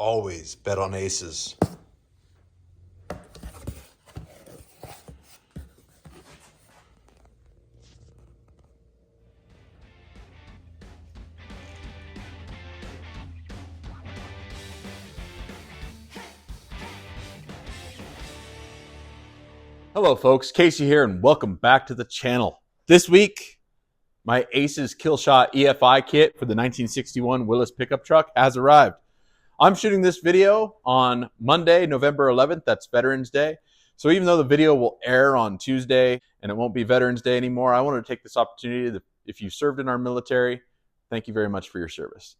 always bet on aces. Hello folks, Casey here and welcome back to the channel. This week, my Aces Killshot EFI kit for the 1961 Willys pickup truck has arrived. I'm shooting this video on Monday, November 11th, that's Veterans Day. So even though the video will air on Tuesday and it won't be Veterans Day anymore, I wanted to take this opportunity to, if you served in our military, thank you very much for your service.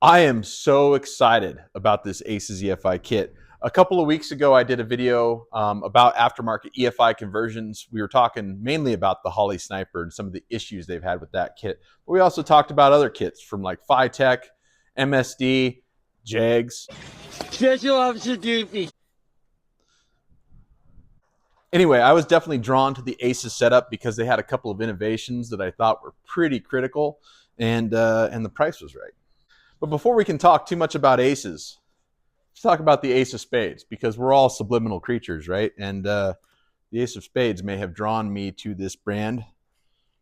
I am so excited about this Aces EFI kit. A couple of weeks ago, I did a video about aftermarket EFI conversions. We were talking mainly about the Holley Sniper and some of the issues they've had with that kit. But we also talked about other kits from like Phytech, MSD, JEGS. Special Officer Doofy. Anyway, I was definitely drawn to the Aces setup because they had a couple of innovations that I thought were pretty critical, and the price was right. But before we can talk too much about Aces, let's talk about the Ace of Spades, because we're all subliminal creatures, right? And the Ace of Spades may have drawn me to this brand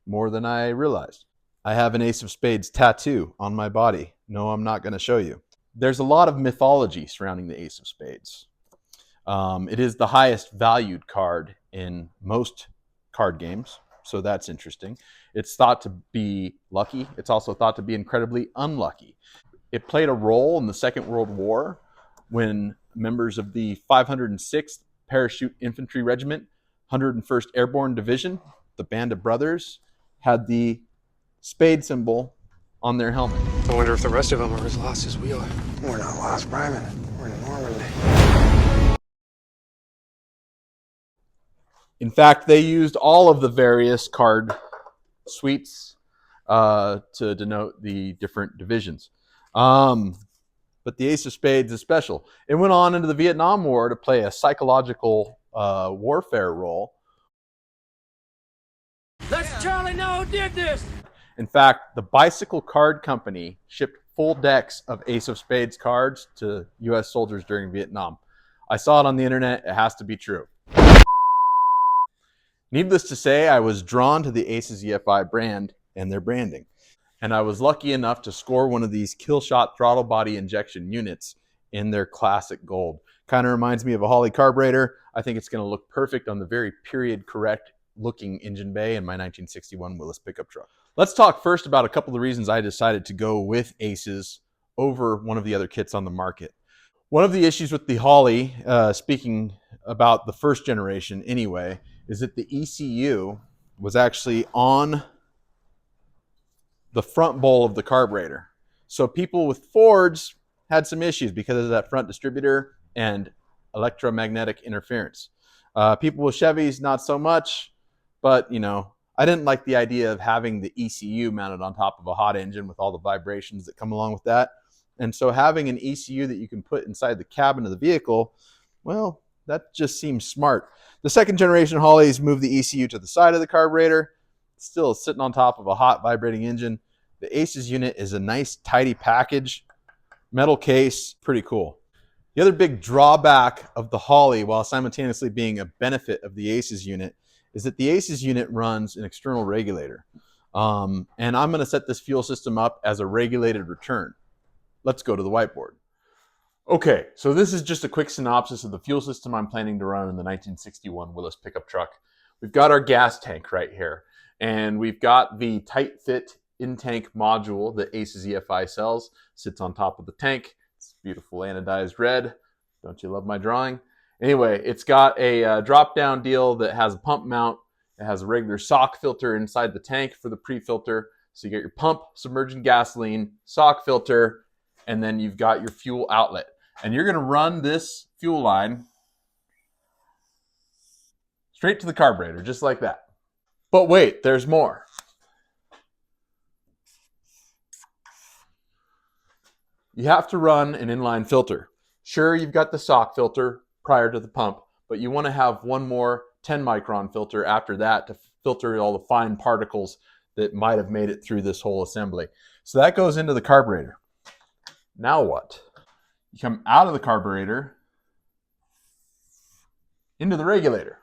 more than I realized. I have an Ace of Spades tattoo on my body. No, I'm not going to show you. There's a lot of mythology surrounding the Ace of Spades. It is the highest valued card in most card games, so that's interesting. It's thought to be lucky. It's also thought to be incredibly unlucky. It played a role in the Second World War when members of the 506th Parachute Infantry Regiment, 101st Airborne Division, the Band of Brothers, had the spade symbol on their helmet. I wonder if the rest of them are as lost as we are. We're not lost, Private. We're in Normandy. In fact, they used all of the various card suites to denote the different divisions. But the Ace of Spades is special. It went on into the Vietnam War to play a psychological warfare role. Let's Charlie know who did this. In fact, the Bicycle Card Company shipped full decks of Ace of Spades cards to U.S. soldiers during Vietnam. I saw it on the internet. It has to be true. Needless to say, I was drawn to the Aces EFI brand and their branding. And I was lucky enough to score one of these Killshot throttle body injection units in their classic gold. Kind of reminds me of a Holley carburetor. I think it's going to look perfect on the very period correct looking engine bay in my 1961 Willys pickup truck. Let's talk first about a couple of reasons I decided to go with Aces over one of the other kits on the market. One of the issues with the Holley, speaking about the first generation anyway, is that the ECU was actually on the front bowl of the carburetor. So people with Fords had some issues because of that front distributor and electromagnetic interference. People with Chevys, not so much, but you know, I didn't like the idea of having the ECU mounted on top of a hot engine with all the vibrations that come along with that. And so having an ECU that you can put inside the cabin of the vehicle, well, that just seems smart. The second generation Holleys moved the ECU to the side of the carburetor. Still sitting on top of a hot vibrating engine. The Aces unit is a nice tidy package, metal case, pretty cool. The other big drawback of the Holley, while simultaneously being a benefit of the Aces unit, is that the Aces unit runs an external regulator. And I'm going to set this fuel system up as a regulated return. Let's go to the whiteboard. Okay, so this is just a quick synopsis of the fuel system I'm planning to run in the 1961 Willys pickup truck. We've got our gas tank right here. And we've got the tight fit in-tank module that Aces EFI sells. Sits on top of the tank. It's beautiful anodized red. Don't you love my drawing? Anyway, it's got a drop-down deal that has a pump mount. It has a regular sock filter inside the tank for the pre-filter. So you get your pump, submerging gasoline, sock filter, and then you've got your fuel outlet. And you're going to run this fuel line straight to the carburetor, just like that. But wait, there's more. You have to run an inline filter. Sure, you've got the sock filter prior to the pump, but you want to have one more 10 micron filter after that to filter all the fine particles that might have made it through this whole assembly. So that goes into the carburetor. Now what? You come out of the carburetor into the regulator.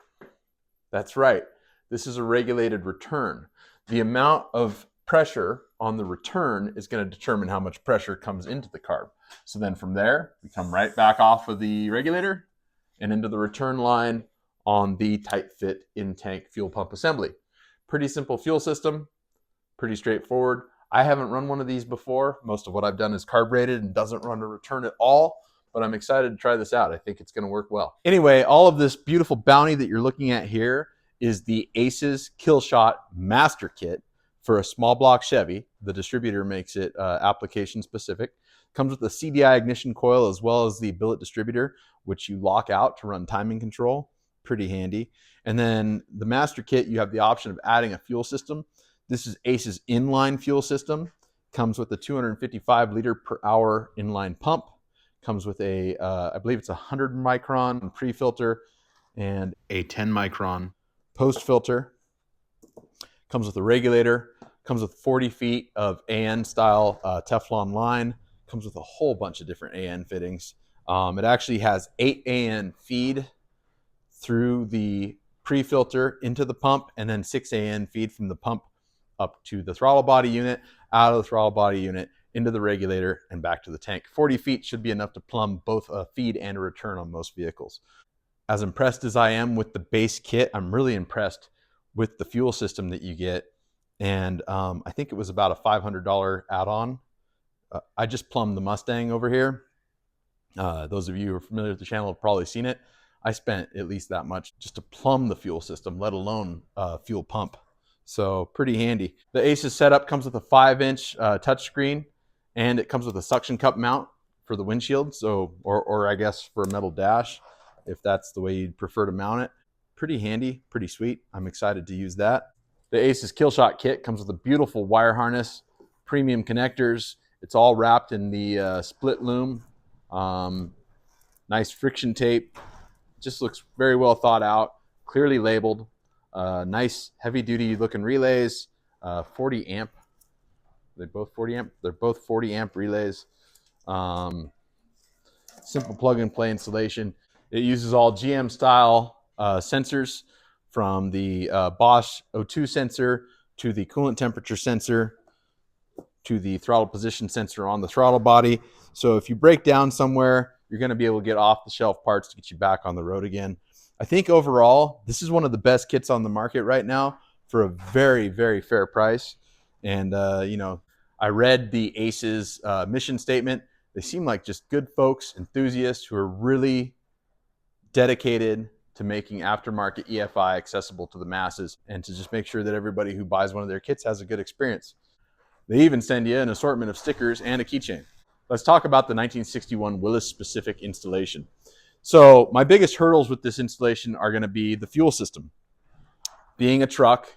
That's right. This is a regulated return. The amount of pressure on the return is going to determine how much pressure comes into the carb. So then from there, we come right back off of the regulator and into the return line on the tight fit in-tank fuel pump assembly. Pretty simple fuel system, pretty straightforward. I haven't run one of these before. Most of what I've done is carbureted and doesn't run a return at all, but I'm excited to try this out. I think it's going to work well. Anyway, all of this beautiful bounty that you're looking at here is the Aces Killshot Master Kit for a small block Chevy. The distributor makes it application specific. Comes with the CDI ignition coil as well as the billet distributor, which you lock out to run timing control. Pretty handy. And then the Master Kit, you have the option of adding a fuel system. This is Ace's inline fuel system. Comes with a 255 liter per hour inline pump. Comes with a, I believe it's a 100 micron pre-filter and a 10 micron post filter. Comes with a regulator. Comes with 40 feet of AN style Teflon line. Comes with a whole bunch of different AN fittings. It actually has 8 AN feed through the pre-filter into the pump, and then 6 AN feed from the pump up to the throttle body unit, out of the throttle body unit, into the regulator, and back to the tank. 40 feet should be enough to plumb both a feed and a return on most vehicles. As impressed as I am with the base kit, I'm really impressed with the fuel system that you get. And I think it was about a $500 add-on. I just plumbed the Mustang over here. Those of you who are familiar with the channel have probably seen it. I spent at least that much just to plumb the fuel system, let alone fuel pump. So pretty handy. The Aces setup comes with a 5-inch touchscreen, and it comes with a suction cup mount for the windshield. So, or I guess for a metal dash, if that's the way you'd prefer to mount it. Pretty handy, pretty sweet. I'm excited to use that. The Aces Killshot kit comes with a beautiful wire harness, premium connectors. It's all wrapped in the split loom. Nice friction tape. Just looks very well thought out, clearly labeled. Nice heavy duty looking relays, 40 amp. They're both 40 amp. They're both 40 amp relays. Simple plug and play installation. It uses all GM style sensors, from the Bosch O2 sensor to the coolant temperature sensor to the throttle position sensor on the throttle body. So if you break down somewhere, you're going to be able to get off the shelf parts to get you back on the road again. I think overall, this is one of the best kits on the market right now for a very, very fair price. And, you know, I read the Aces mission statement. They seem like just good folks, enthusiasts who are really dedicated to making aftermarket EFI accessible to the masses and to just make sure that everybody who buys one of their kits has a good experience. They even send you an assortment of stickers and a keychain. Let's talk about the 1961 Willys specific installation. So my biggest hurdles with this installation are going to be the fuel system. Being a truck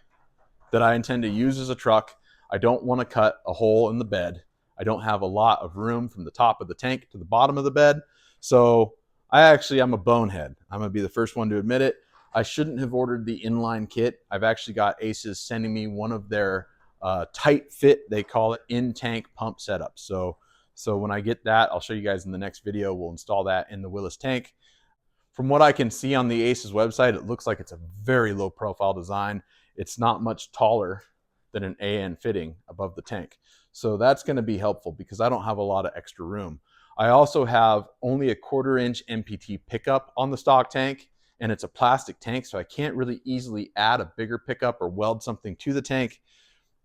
that I intend to use as a truck, I don't want to cut a hole in the bed. I don't have a lot of room from the top of the tank to the bottom of the bed. So I'm a bonehead. I'm going to be the first one to admit it. I shouldn't have ordered the inline kit. I've actually got Aces sending me one of their tight fit, they call it, in-tank pump setups. So when I get that, I'll show you guys in the next video. We'll install that in the Willys tank. From what I can see on the Aces website, it looks like it's a very low profile design. It's not much taller than an AN fitting above the tank. So that's going to be helpful because I don't have a lot of extra room. I also have only a 1/4-inch MPT pickup on the stock tank, and it's a plastic tank, so I can't really easily add a bigger pickup or weld something to the tank.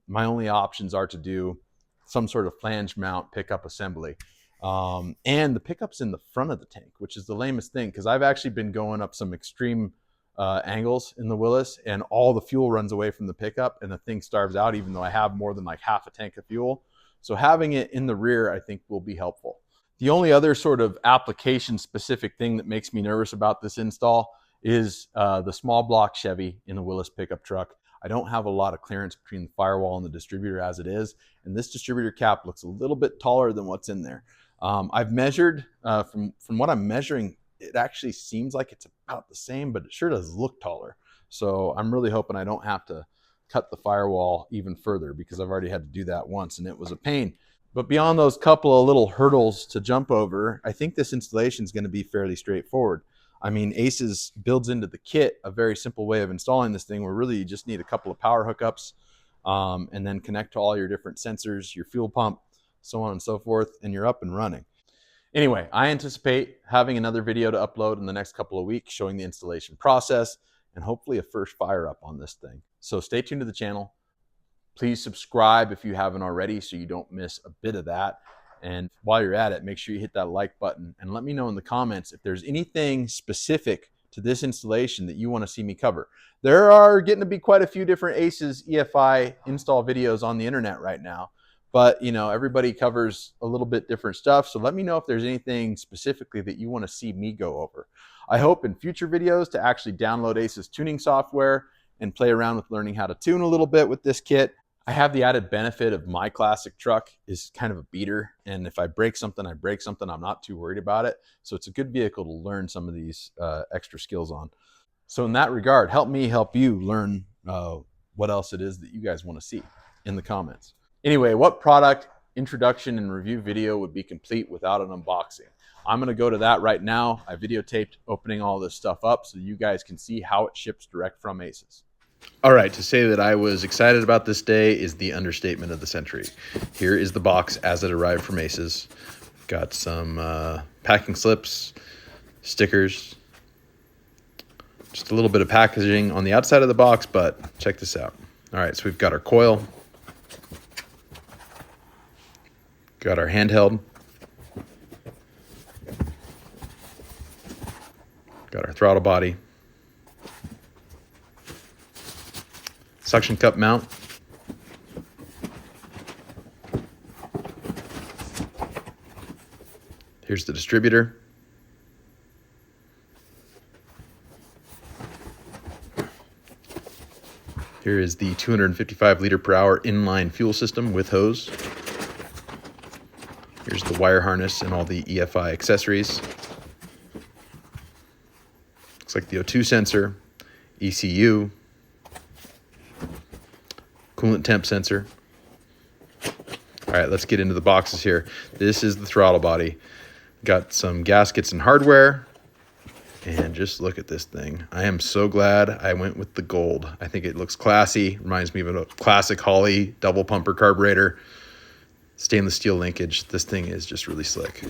My only options are to do some sort of flange mount pickup assembly. And the pickup's in the front of the tank, which is the lamest thing because I've actually been going up some extreme angles in the Willys, and all the fuel runs away from the pickup and the thing starves out even though I have more than like half a tank of fuel. So having it in the rear, I think, will be helpful. The only other sort of application specific thing that makes me nervous about this install is the small block Chevy in the Willys pickup truck. I don't have a lot of clearance between the firewall and the distributor as it is, and this distributor cap looks a little bit taller than what's in there. I've measured, from what I'm measuring, it actually seems like it's about the same, but it sure does look taller. So I'm really hoping I don't have to cut the firewall even further because I've already had to do that once and it was a pain. But beyond those couple of little hurdles to jump over, I think this installation is going to be fairly straightforward. I mean, Aces builds into the kit a very simple way of installing this thing where really you just need a couple of power hookups and then connect to all your different sensors, your fuel pump, so on and so forth, and you're up and running. Anyway, I anticipate having another video to upload in the next couple of weeks showing the installation process and hopefully a first fire up on this thing. So stay tuned to the channel. Please subscribe if you haven't already so you don't miss a bit of that. And while you're at it, make sure you hit that like button and let me know in the comments if there's anything specific to this installation that you want to see me cover. There are getting to be quite a few different Aces EFI install videos on the internet right now, but you know, everybody covers a little bit different stuff. So let me know if there's anything specifically that you want to see me go over. I hope in future videos to actually download Aces tuning software and play around with learning how to tune a little bit with this kit. I have the added benefit of my classic truck is kind of a beater. And if I break something, I break something. I'm not too worried about it. So it's a good vehicle to learn some of these extra skills on. So in that regard, help me help you learn what else it is that you guys want to see in the comments. Anyway, what product introduction and review video would be complete without an unboxing? I'm going to go to that right now. I videotaped opening all this stuff up so you guys can see how it ships direct from Aces. All right, to say that I was excited about this day is the understatement of the century. Here is the box as it arrived from Aces. Got some packing slips, stickers, just a little bit of packaging on the outside of the box, but check this out. All right, so we've got our coil, got our handheld, got our throttle body, suction cup mount, here's the distributor, here is the 255 liter per hour inline fuel system with hose, here's the wire harness and all the EFI accessories, looks like the O2 sensor, ECU, coolant temp sensor. All right, let's get into the boxes here. This is the throttle body. Got some gaskets and hardware. And just look at this thing. I am so glad I went with the gold. I think it looks classy. Reminds me of a classic Holley double pumper carburetor. Stainless steel linkage. This thing is just really slick.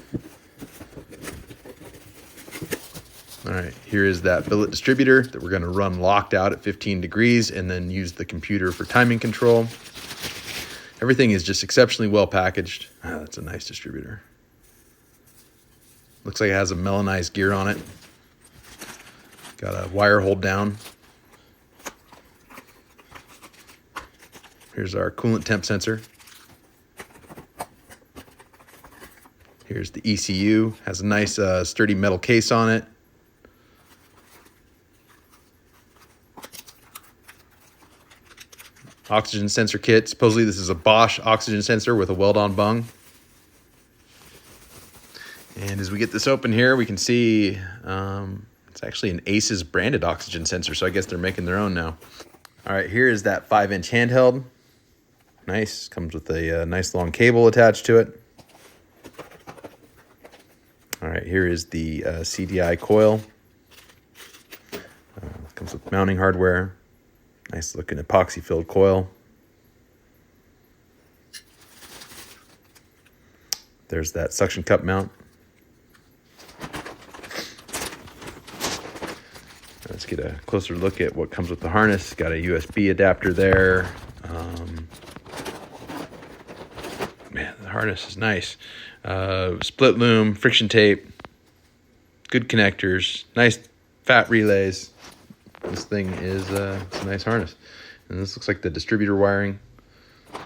All right, here is that billet distributor that we're going to run locked out at 15 degrees and then use the computer for timing control. Everything is just exceptionally well packaged. Ah, that's a nice distributor. Looks like it has a melanized gear on it. Got a wire hold down. Here's our coolant temp sensor. Here's the ECU. Has a nice sturdy metal case on it. Oxygen sensor kit. Supposedly this is a Bosch oxygen sensor with a weld-on bung. And as we get this open here, we can see it's actually an Aces branded oxygen sensor, so I guess they're making their own now. All right, here is that 5-inch handheld. Nice, comes with a nice long cable attached to it. All right, here is the CDI coil. Comes with mounting hardware. Nice looking epoxy filled coil. There's that suction cup mount. Let's get a closer look at what comes with the harness. Got a USB adapter there. Man, the harness is nice. Split loom, friction tape, good connectors, nice fat relays. This thing is it's a nice harness. And this looks like the distributor wiring. All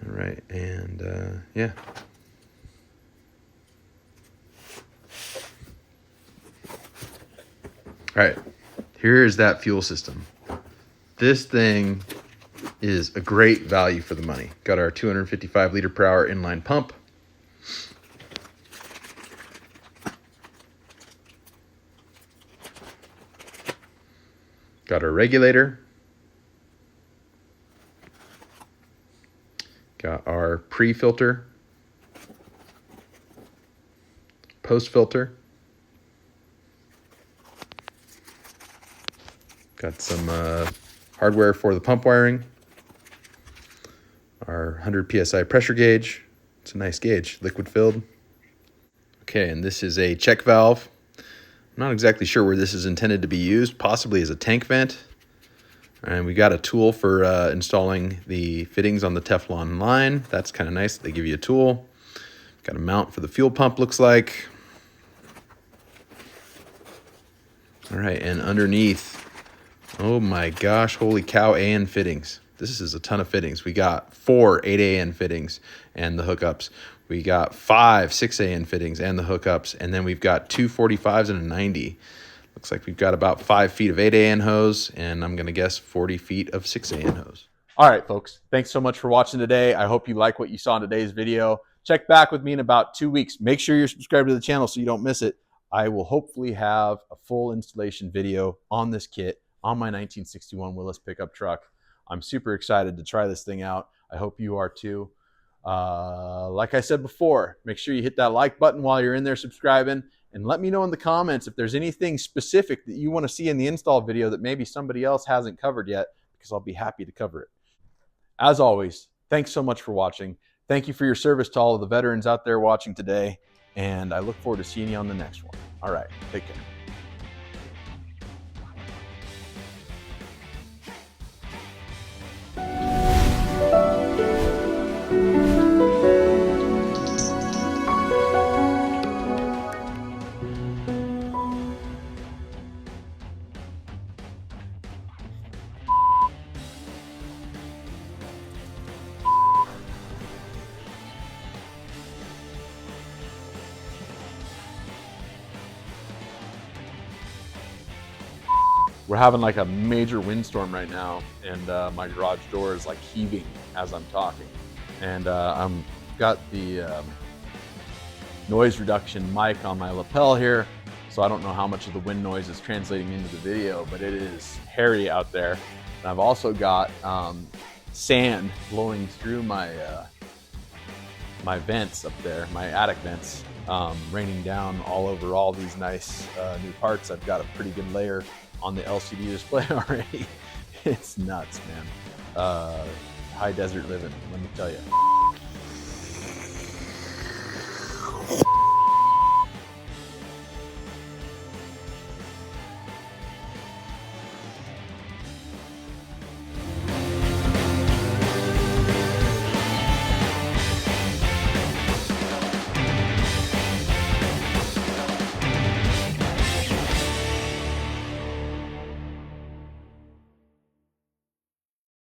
right, and yeah. All right, here is that fuel system. This thing is a great value for the money. Got our 255 liter per hour inline pump. Got our regulator. Got our pre-filter post filter. Got some hardware for the pump wiring. Our 100 PSI pressure gauge. It's a nice gauge, liquid filled. Okay, and this is a check valve. I'm not exactly sure where this is intended to be used, possibly as a tank vent. And we got a tool for installing the fittings on the Teflon line. That's kind of nice. They give you a tool. Got a mount for the fuel pump, looks like. All right, and underneath, oh my gosh, holy cow, AN fittings. This is a ton of fittings. We got 4 8AN fittings and the hookups. We got 5 6AN fittings and the hookups. And then we've got 2 45s and a 90. Looks like we've got about 5 feet of 8AN hose, and I'm going to guess 40 feet of 6AN hose. All right, folks. Thanks so much for watching today. I hope you like what you saw in today's video. Check back with me in about 2 weeks. Make sure you're subscribed to the channel so you don't miss it. I will hopefully have a full installation video on this kit on my 1961 Willys pickup truck. I'm super excited to try this thing out. I hope you are too. Like I said before, make sure you hit that like button while you're in there subscribing. And let me know in the comments if there's anything specific that you want to see in the install video that maybe somebody else hasn't covered yet, because I'll be happy to cover it. As always, thanks so much for watching. Thank you for your service to all of the veterans out there watching today, and I look forward to seeing you on the next one. All right, take care. We're having like a major windstorm right now, and my garage door is like heaving as I'm talking. And I'm got the noise reduction mic on my lapel here, so I don't know how much of the wind noise is translating into the video, but it is hairy out there. And I've also got sand blowing through my my vents up there, my attic vents, raining down all over all these nice new parts. I've got a pretty good layer on the LCD display already. It's nuts, man. High desert living, let me tell you.